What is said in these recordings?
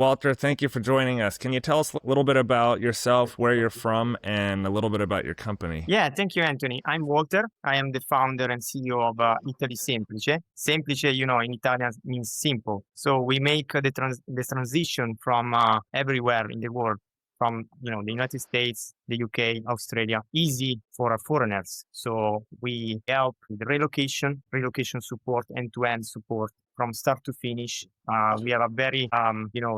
Walter, thank you for joining us. Can you tell us a little bit about yourself, where you're from, and a little bit about your company? Yeah, thank you, Anthony. I'm Walter. I am the founder and CEO of Italy Semplice. Semplice, in Italian means simple. So we make the transition from everywhere in the world, from the United States, the UK, Australia, easy for foreigners. So we help with relocation support, end-to-end support from start to finish. We have a very,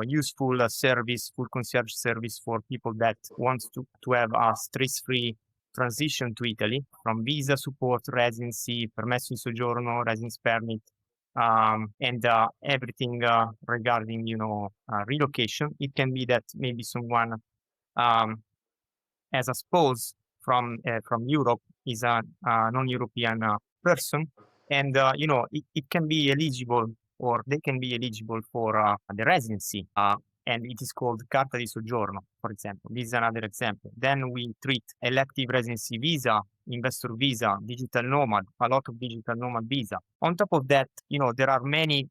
useful service, full concierge service for people that wants to have a stress-free transition to Italy, from visa support, residency, permesso di soggiorno, residence permit, and everything regarding, relocation. It can be that maybe someone as a spouse from Europe is a non-European person, and it can be eligible, or they can be eligible for the residency, and it is called Carta di Soggiorno, for example. This is another example. Then we treat elective residency visa, investor visa, digital nomad, a lot of digital nomad visa. On top of that, there are many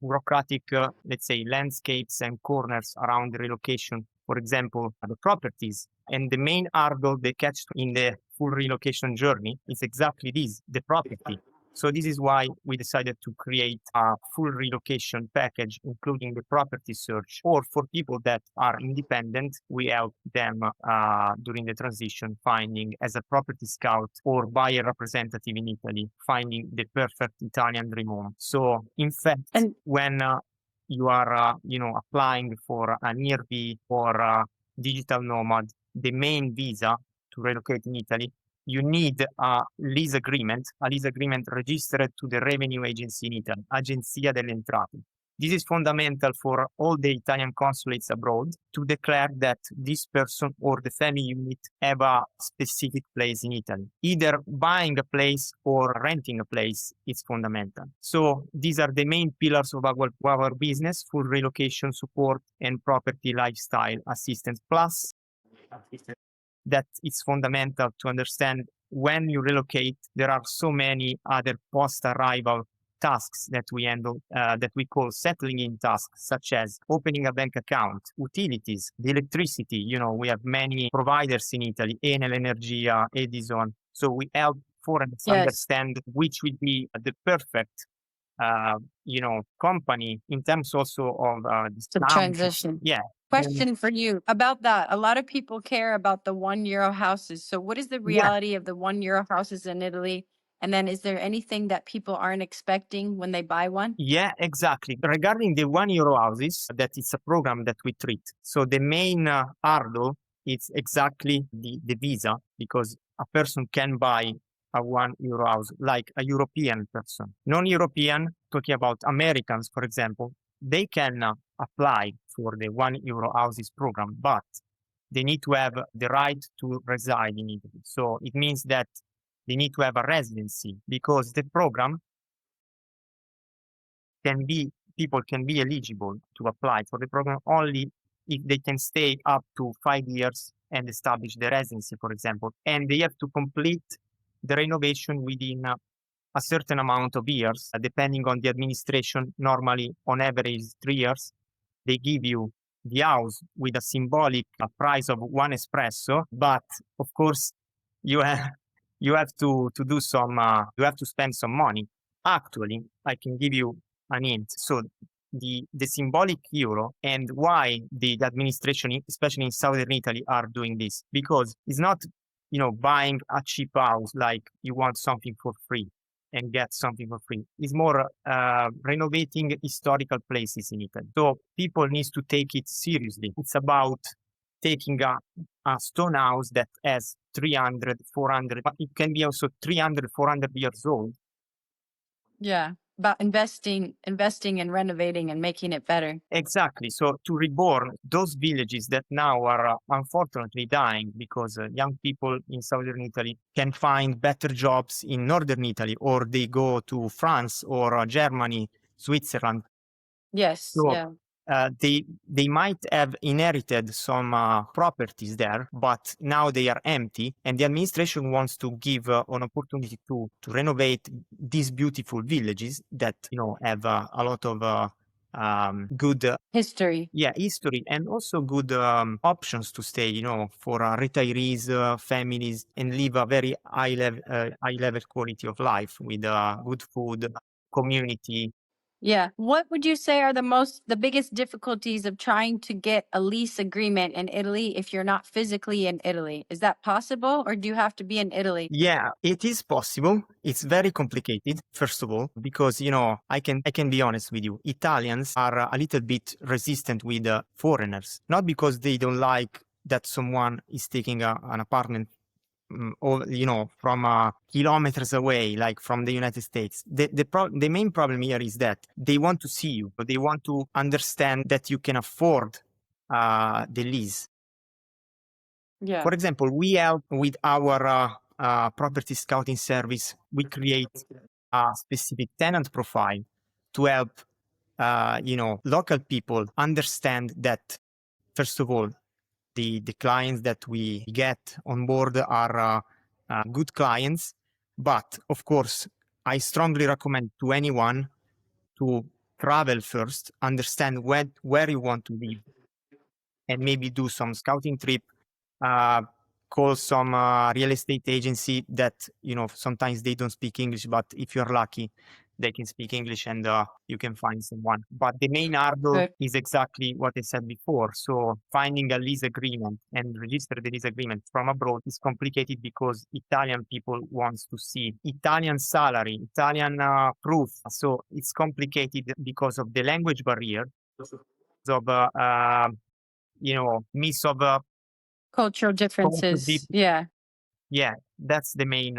bureaucratic, let's say, landscapes and corners around the relocation. For example, the properties. And the main hurdle they catch in the full relocation journey is exactly this, the property. So this is why we decided to create a full relocation package, including the property search. Or for people that are independent, we help them during the transition, finding as a property scout or buyer representative in Italy, finding the perfect Italian dream home. So in fact, when you are, applying for an ERB or a digital nomad, the main visa to relocate in Italy, you need a lease agreement registered to the revenue agency in Italy, Agenzia delle Entrate. This is fundamental for all the Italian consulates abroad to declare that this person or the family unit have a specific place in Italy. Either buying a place or renting a place is fundamental. So these are the main pillars of our business: full relocation support and property lifestyle assistance. Plus, that it's fundamental to understand when you relocate, there are so many other post-arrival tasks that we handle, that we call settling in tasks, such as opening a bank account, utilities, the electricity. We have many providers in Italy, Enel, Energia, Edison. So we help foreigners understand which will be the perfect, company in terms also of the transition. Yeah. Question for you about that. A lot of people care about the €1 houses. So what is the reality of the €1 houses in Italy? And then is there anything that people aren't expecting when they buy one? Yeah, exactly. Regarding the €1 houses, that is a program that we treat. So the main hurdle is exactly the visa, because a person can buy a €1 house like a European person. Non-European, talking about Americans, for example, they can apply for the €1 houses program, but they need to have the right to reside in Italy. So it means that they need to have a residency, because the program people can be eligible to apply for the program only if they can stay up to 5 years and establish the residency, for example, and they have to complete the renovation within a certain amount of years, depending on the administration. Normally, on average, 3 years. They give you the house with a symbolic price of 1 espresso, but of course, you have to do some. You have to spend some money. Actually, I can give you an hint. So the symbolic euro, and why the administration, especially in southern Italy, are doing this, because it's not buying a cheap house like you want something for free and get something for free. It's more renovating historical places in Italy. So people need to take it seriously. It's about taking a stone house that has 300, 400, but it can be also 300, 400 years old. Yeah, about investing and renovating and making it better. Exactly. So to reborn those villages that now are unfortunately dying, because young people in southern Italy can find better jobs in northern Italy, or they go to France or Germany, Switzerland. Yes. So, yeah. They might have inherited some properties there, but now they are empty, and the administration wants to give an opportunity to renovate these beautiful villages that have a lot of good History. history, and also good options to stay, for retirees, families, and live a very high level quality of life with good food, community. Yeah. What would you say are the biggest difficulties of trying to get a lease agreement in Italy if you're not physically in Italy? Is that possible, or do you have to be in Italy? Yeah, it is possible. It's very complicated, first of all, because I can be honest with you. Italians are a little bit resistant with foreigners, not because they don't like that someone is taking an apartment or from kilometers away, like from the United States. The main problem here is that they want to see you, but they want to understand that you can afford the lease. Yeah. For example, we help with our property scouting service. We create a specific tenant profile to help local people understand that, first of all, the clients that we get on board are good clients. But of course, I strongly recommend to anyone to travel first, understand where you want to live, and maybe do some scouting trip, call some real estate agency that, sometimes they don't speak English, but if you're lucky, they can speak English, and you can find someone. But the main hurdle Good. is exactly what I said before. So finding a lease agreement and register the lease agreement from abroad is complicated because Italian people wants to see Italian salary, Italian proof. So it's complicated because of the language barrier, of miss of Cultural culture differences. Yeah. yeah, that's the main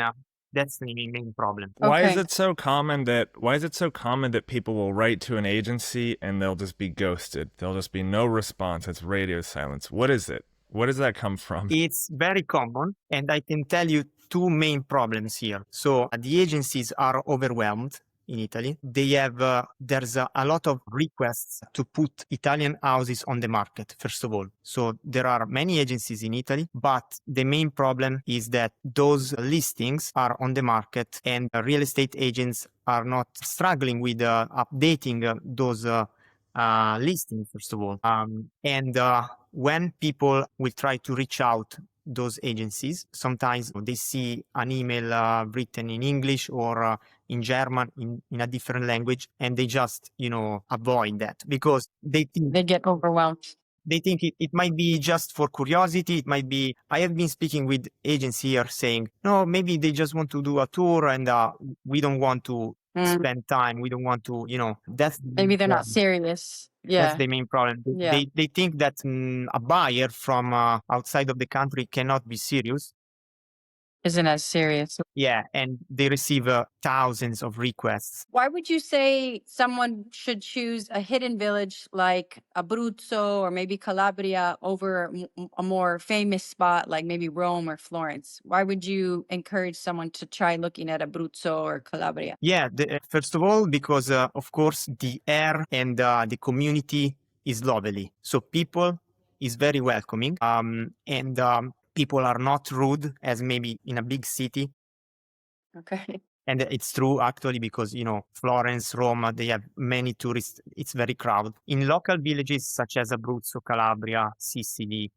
problem. Why is Okay. it so common that people will write to an agency and they'll just be ghosted? There'll just be no response. It's radio silence. What is it? Where does that come from? It's very common, and I can tell you two main problems here. So the agencies are overwhelmed in Italy. They have there's a lot of requests to put Italian houses on the market, first of all. So there are many agencies in Italy, but the main problem is that those listings are on the market, and real estate agents are not struggling with updating those listings, first of all. And when people will try to reach out those agencies, sometimes they see an email written in English or in German, in a different language, and they just avoid that because they get overwhelmed. It might be just for curiosity. It might be, I have been speaking with agents here saying, no, maybe they just want to do a tour, and we don't want to spend time. We don't want to, that's Maybe they're not serious. Yeah. That's the main problem. Yeah. They think that a buyer from outside of the country cannot be serious. Isn't as serious. Yeah, and they receive thousands of requests. Why would you say someone should choose a hidden village like Abruzzo or maybe Calabria over a more famous spot like maybe Rome or Florence? Why would you encourage someone to try looking at Abruzzo or Calabria? Yeah, first of all, because of course the air and the community is lovely. So people is very welcoming, and people are not rude as maybe in a big city. Okay. And it's true, actually, because, Florence, Rome, they have many tourists. It's very crowded. In local villages such as Abruzzo, Calabria, Sicily,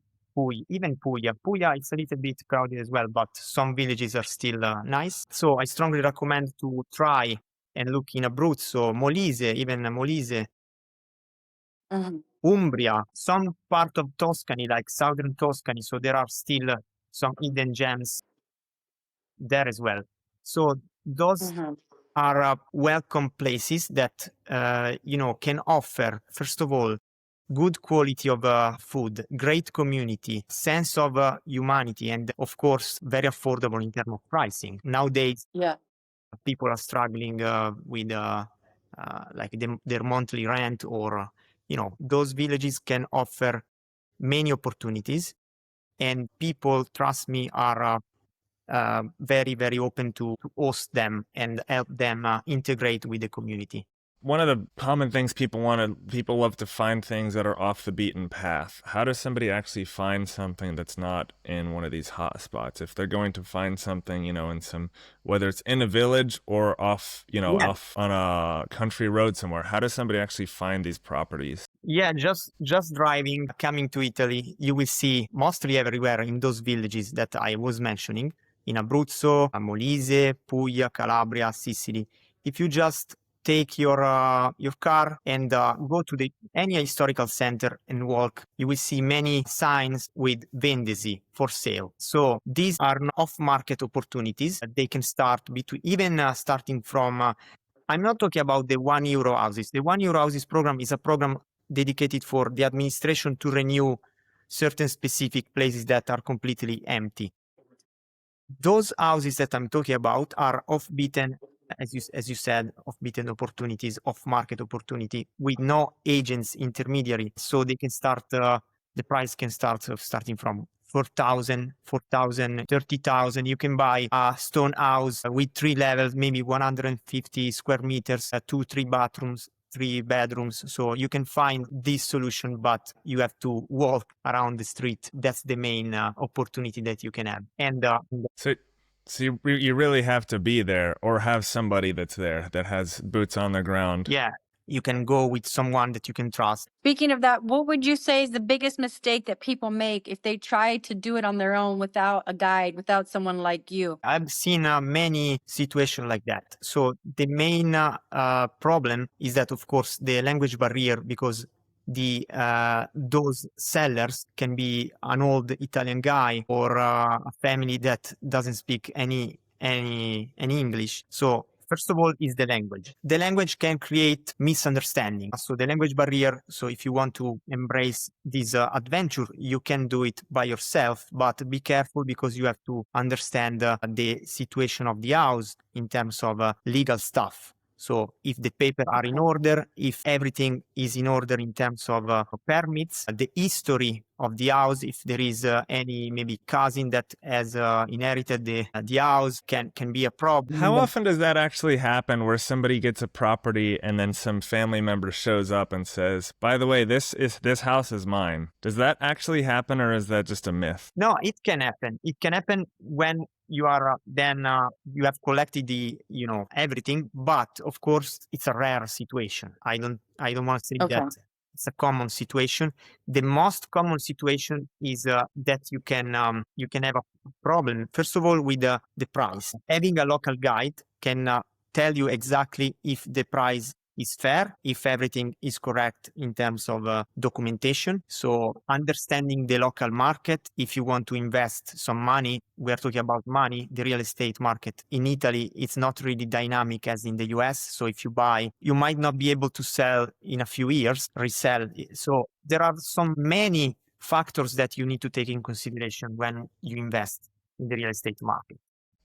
even Puglia. Puglia, it's a little bit crowded as well, but some villages are still nice. So I strongly recommend to try and look in Abruzzo, Molise, even Molise, Umbria, some part of Tuscany, like southern Tuscany. So there are still some hidden gems there as well. So those are welcome places that can offer, first of all, good quality of food, great community, sense of humanity, and of course very affordable in terms of pricing. Nowadays, people are struggling with like their monthly rent, or those villages can offer many opportunities, and people, trust me, are very, very open to host them and help them integrate with the community. One of the common things people love to find things that are off the beaten path. How does somebody actually find something that's not in one of these hot spots? If they're going to find something, in some, whether it's in a village or off, Yeah. off on a country road somewhere, how does somebody actually find these properties? Yeah, just driving, coming to Italy, you will see mostly everywhere in those villages that I was mentioning, in Abruzzo, Molise, Puglia, Calabria, Sicily. If you just take your car and go to any historical center and walk, you will see many signs with vendesi for sale. So these are off-market opportunities. They can start between even starting from. I'm not talking about the €1 houses. The €1 houses program is a program dedicated for the administration to renew certain specific places that are completely empty. Those houses that I'm talking about are off-beaten, as you said, off-beaten opportunities, off-market opportunity with no agents intermediary. So they can start, the price can start starting from 4,000, 4,000, 30,000. You can buy a stone house with 3 levels, maybe 150 square meters, 3 bathrooms, 3 bedrooms. So you can find this solution, but you have to walk around the street. That's the main opportunity that you can have. And So you really have to be there or have somebody that's there that has boots on the ground. yeah, you can go with someone that you can trust. Speaking of that, what would you say is the biggest mistake that people make if they try to do it on their own without a guide, without someone like you? I've seen many situations like that. So the main problem is that, of course, the language barrier, because those sellers can be an old Italian guy or a family that doesn't speak any English. So first of all is the language. The language can create misunderstanding. So the language barrier, so if you want to embrace this adventure, you can do it by yourself, but be careful because you have to understand the situation of the house in terms of legal stuff. So if the papers are in order, if everything is in order in terms of permits, the history of the house, if there is any maybe cousin that has inherited the house, can be a problem. How often does that actually happen where somebody gets a property and then some family member shows up and says, by the way, this house is mine? Does that actually happen, or is that just a myth? No, it can happen. It can happen when you are you have collected everything, but of course it's a rare situation. I don't want to say Okay. that it's a common situation. The most common situation is that you can have a problem, first of all, with the price. Having a local guide can tell you exactly if the price is fair, if everything is correct in terms of documentation. So understanding the local market, if you want to invest some money, we're talking about money, the real estate market in Italy, it's not really dynamic as in the US. So if you buy, you might not be able to sell in a few years, resell. So there are so many factors that you need to take in consideration when you invest in the real estate market.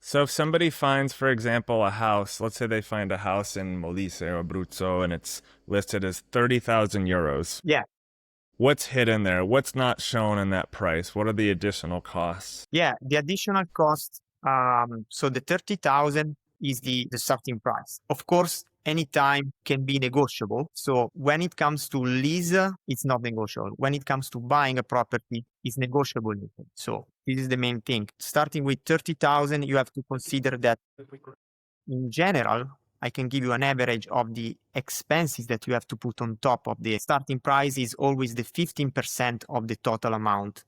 So if somebody finds, for example, a house, let's say they find a house in Molise or Abruzzo and it's listed as 30,000 euros. Yeah. What's hidden there? What's not shown in that price? What are the additional costs? Yeah, the additional cost, so the 30,000 is the starting price. Of course, any time can be negotiable. So when it comes to lease, it's not negotiable. When it comes to buying a property, it's negotiable. So this is the main thing. Starting with 30,000, you have to consider that in general, I can give you an average of the expenses that you have to put on top of the starting price is always the 15% of the total amount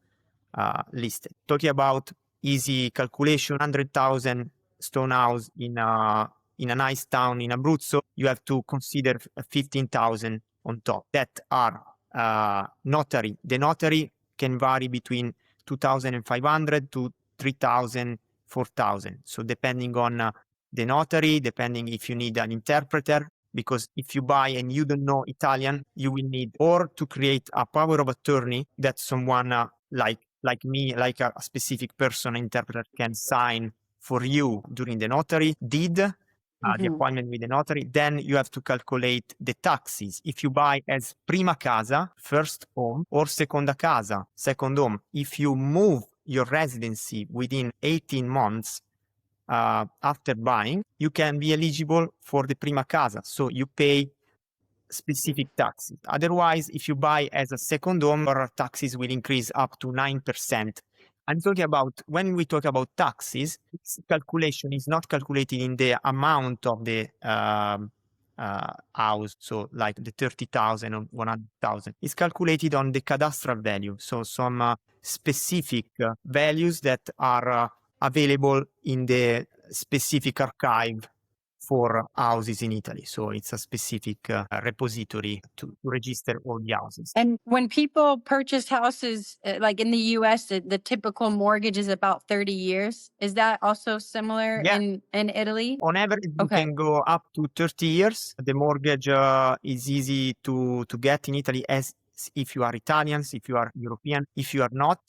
listed. Talking about easy calculation, 100,000 stone house in a nice town in Abruzzo, you have to consider 15,000 on top. That are notary. The notary can vary between 2,500 to 3,000, 4,000. So depending on the notary, depending if you need an interpreter, because if you buy and you don't know Italian, you will need or to create a power of attorney that someone like me, like a specific person, interpreter can sign for you during the notary deed, the appointment with the notary. Then you have to calculate the taxes. If you buy as prima casa, first home, or seconda casa, second home, if you move your residency within 18 months, after buying, you can be eligible for the prima casa. So you pay specific taxes. Otherwise, if you buy as a second home, your taxes will increase up to 9%. I'm talking about, when we talk about taxes, this calculation is not calculated in the amount of the house, so like the 30,000 or 100,000. It's calculated on the cadastral value, so some specific values that are available in the specific archive for houses in Italy. So it's a specific repository to register all the houses. And when people purchase houses, like in the US, the typical mortgage is about 30 years. Is that also similar in Italy? On average, you can go up to 30 years. The mortgage is easy to get in Italy, as if you are Italians, if you are European. If you are not,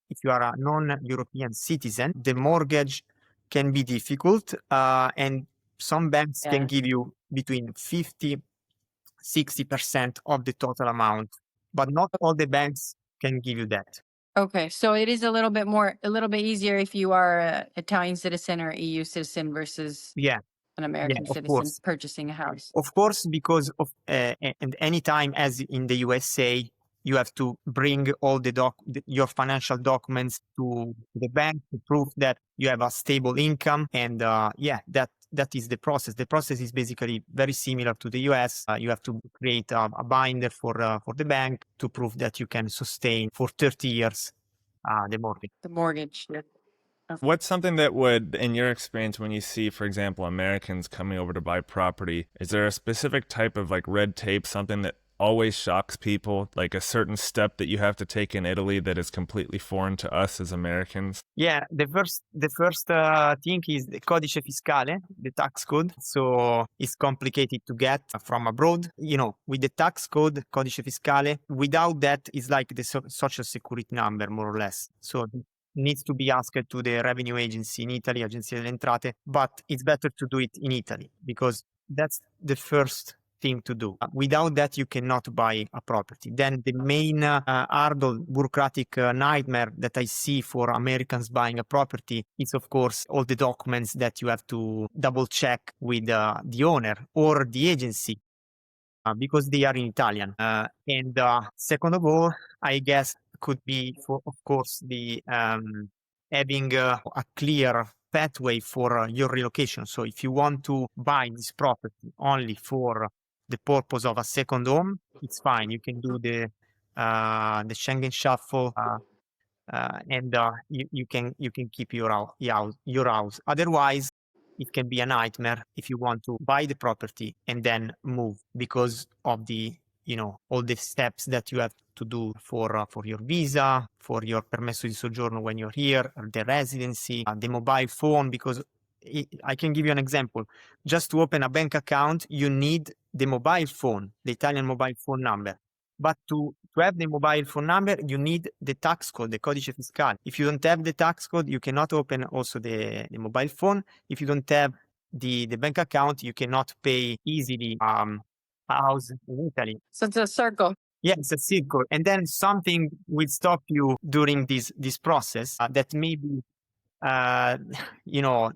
if you are a non-European citizen, the mortgage can be difficult, and some banks can give you between 50-60% of the total amount, but not all the banks can give you that. Okay, so it is a little bit easier if you are an Italian citizen or EU citizen versus an American citizen purchasing a house. Of course, because of and anytime, as in the USA, you have to bring all your financial documents to the bank to prove that you have a stable income, and that is the process. The process is basically very similar to the US. You have to create a binder for the bank to prove that you can sustain for 30 years the mortgage. The mortgage. Yeah. What's something that would, in your experience, when you see, for example, Americans coming over to buy property, is there a specific type of like red tape, something that always shocks people, like a certain step that you have to take in Italy that is completely foreign to us as Americans? Yeah, the first thing is the codice fiscale, the tax code. So it's complicated to get from abroad. You know, with the tax code, codice fiscale, without that, it's like the social security number, more or less. So needs to be asked to the revenue agency in Italy, Agenzia delle Entrate, but it's better to do it in Italy because that's the first thing to do. Without that, you cannot buy a property. Then the main hurdle, bureaucratic nightmare that I see for Americans buying a property is, of course, all the documents that you have to double check with the owner or the agency. Because they are in Italian. And second of all, I guess could be, of course, the having a clear pathway for your relocation. So if you want to buy this property only for the purpose of a second home, it's fine. You can do the Schengen shuffle, and you can keep your house. Otherwise, it can be a nightmare if you want to buy the property and then move because of the, all the steps that you have to do for your visa, for your permesso di soggiorno when you're here, the residency, the mobile phone, because I can give you an example. Just to open a bank account, you need the mobile phone, the Italian mobile phone number. But to have the mobile phone number, you need the tax code, the codice fiscale. If you don't have the tax code, you cannot open also the mobile phone. If you don't have the bank account, you cannot pay easily a house in Italy. So it's a circle. Yeah, it's a circle. And then something will stop you during this process that maybe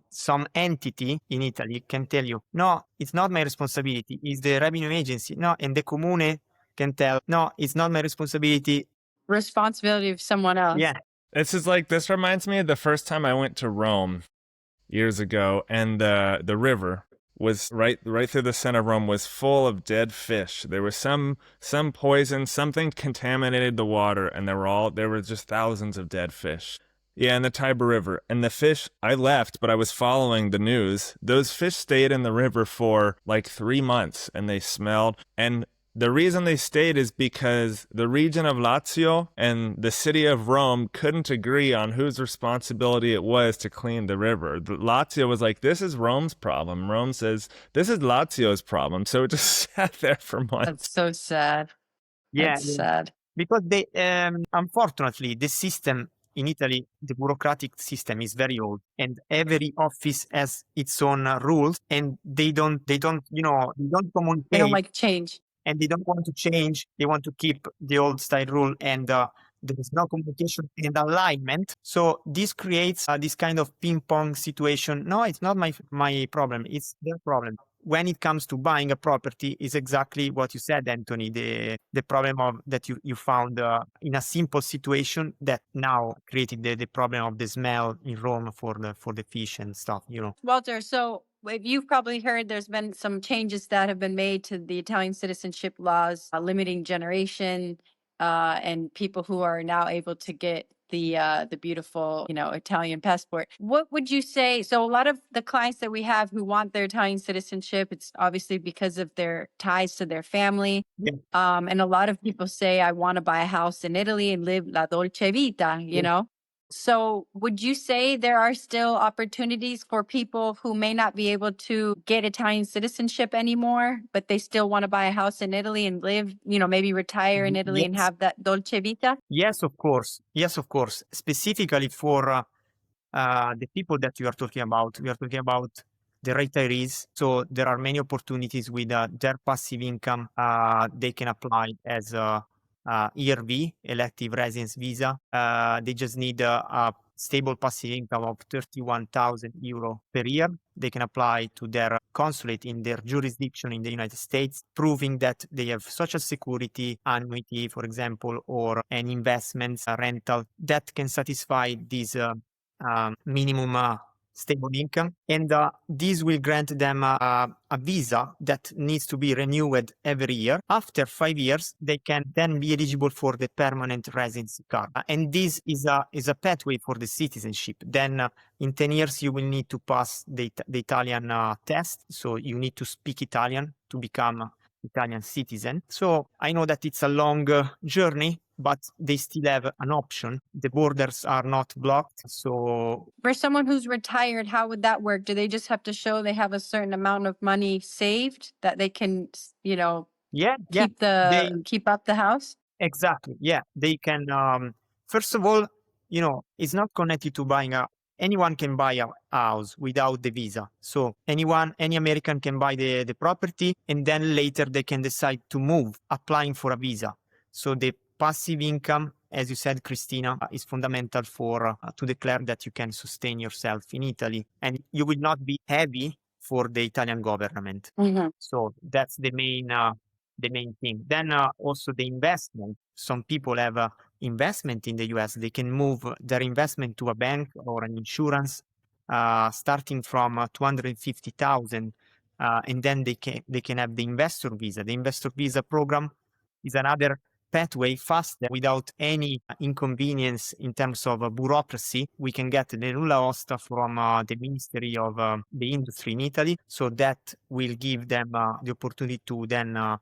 some entity in Italy can tell you, no, it's not my responsibility, it's the revenue agency. No, and the comune can tell, no, it's not my responsibility. Responsibility of someone else. Yeah. This reminds me of the first time I went to Rome years ago, and the river was right through the center of Rome was full of dead fish. There was some poison, something contaminated the water, and there were just thousands of dead fish. Yeah, in the Tiber River. And the fish, I left, but I was following the news. Those fish stayed in the river for like 3 months, and they smelled. And the reason they stayed is because the region of Lazio and the city of Rome couldn't agree on whose responsibility it was to clean the river. Lazio was like, this is Rome's problem. Rome says, this is Lazio's problem. So it just sat there for months. That's so sad. Yeah. That's sad. Because they, unfortunately, the system in Italy, the bureaucratic system is very old, and every office has its own rules, and they don't communicate. They don't like change. And they don't want to change. They want to keep the old style rule, and there is no communication and alignment. So this creates this kind of ping pong situation. No, it's not my problem. It's their problem. when it comes to buying a property, is exactly what you said, Anthony. The problem of that you found in a simple situation that now created the problem of the smell in Rome for the fish and stuff. Walter, so you've probably heard there's been some changes that have been made to the Italian citizenship laws, limiting generation, and people who are now able to get the beautiful, Italian passport. What would you say? So a lot of the clients that we have who want their Italian citizenship, it's obviously because of their ties to their family. Yeah. And a lot of people say, I want to buy a house in Italy and live la dolce vita, you know? So would you say there are still opportunities for people who may not be able to get Italian citizenship anymore, but they still want to buy a house in Italy and live, maybe retire in Italy and Yes. have that dolce vita? Yes, of course. Yes, of course. Specifically for the people that you are talking about, we are talking about the retirees. So there are many opportunities with their passive income. They can apply as a ERV, elective residence visa. They just need a stable passive income of 31,000 euro per year. They can apply to their consulate in their jurisdiction in the United States, proving that they have social security, annuity, for example, or an investment rental that can satisfy these minimum stable income, and this will grant them a visa that needs to be renewed every year. After 5 years, they can then be eligible for the permanent residency card, and this is a pathway for the citizenship. Then in 10 years, you will need to pass the Italian test, so you need to speak Italian to become Italian citizen. So I know that it's a long journey, but they still have an option. The borders are not blocked. So for someone who's retired, how would that work? Do they just have to show they have a certain amount of money saved that they can, keep up the house? Exactly. Yeah, they can. First of all, it's not connected to buying anyone can buy a house without the visa. So any American can buy the property, and then later they can decide to move, applying for a visa. So the passive income, as you said, Christina, is fundamental for to declare that you can sustain yourself in Italy, and you will not be heavy for the Italian government. Mm-hmm. So that's the main thing. Then also the investment. Some people have investment in the US. They can move their investment to a bank or an insurance, starting from 250,000, and then they can have the investor visa. The investor visa program is another pathway, faster, without any inconvenience in terms of bureaucracy. We can get the nulla osta from the Ministry of the Industry in Italy, so that will give them the opportunity to then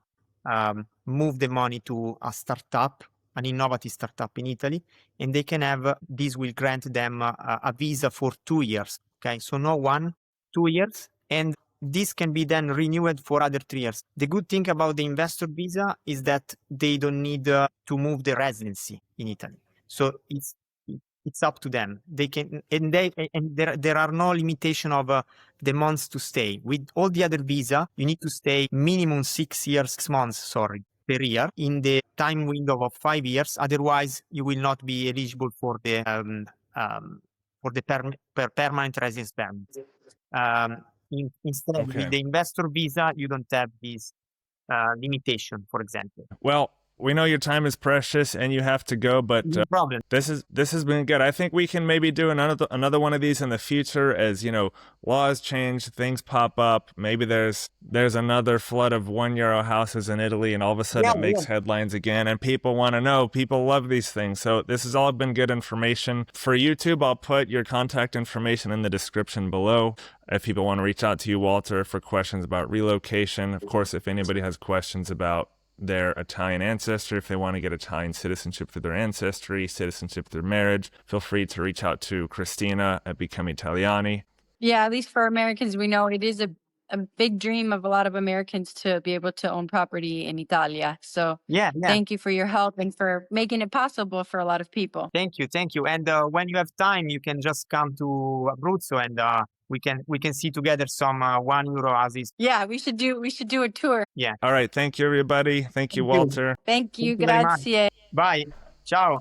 move the money to a startup, an innovative startup in Italy, and they can have, this will grant them a visa for 2 years. Okay, so no 1, 2 years, and this can be then renewed for other 3 years. The good thing about the investor visa is that they don't need to move the residency in Italy. So it's up to them. They can, and there are no limitation of the months to stay. With all the other visa, you need to stay minimum 6 months, per year in the time window of 5 years. Otherwise, you will not be eligible for the permanent residence permit. Instead, with the investor visa, you don't have this limitation, for example. Well, we know your time is precious and you have to go, but no problem. This has been good. I think we can maybe do another one of these in the future as, laws change, things pop up. Maybe there's another flood of €1 houses in Italy and all of a sudden it makes headlines again and people want to know. People love these things. So this has all been good information. For YouTube, I'll put your contact information in the description below. If people want to reach out to you, Walter, for questions about relocation. Of course, if anybody has questions about their Italian ancestry, if they want to get Italian citizenship through their ancestry, citizenship through marriage, feel free to reach out to Christina at BecomeItaliani. Yeah, at least for Americans, we know it is a big dream of a lot of Americans to be able to own property in Italia. So thank you for your help and for making it possible for a lot of people. Thank you. And when you have time, you can just come to Abruzzo and we can see together some €1 houses. Yeah, we should do a tour. Yeah. All right. Thank you, everybody. Thank you, Walter. Thank you. Thank you very much. Grazie. Bye. Ciao.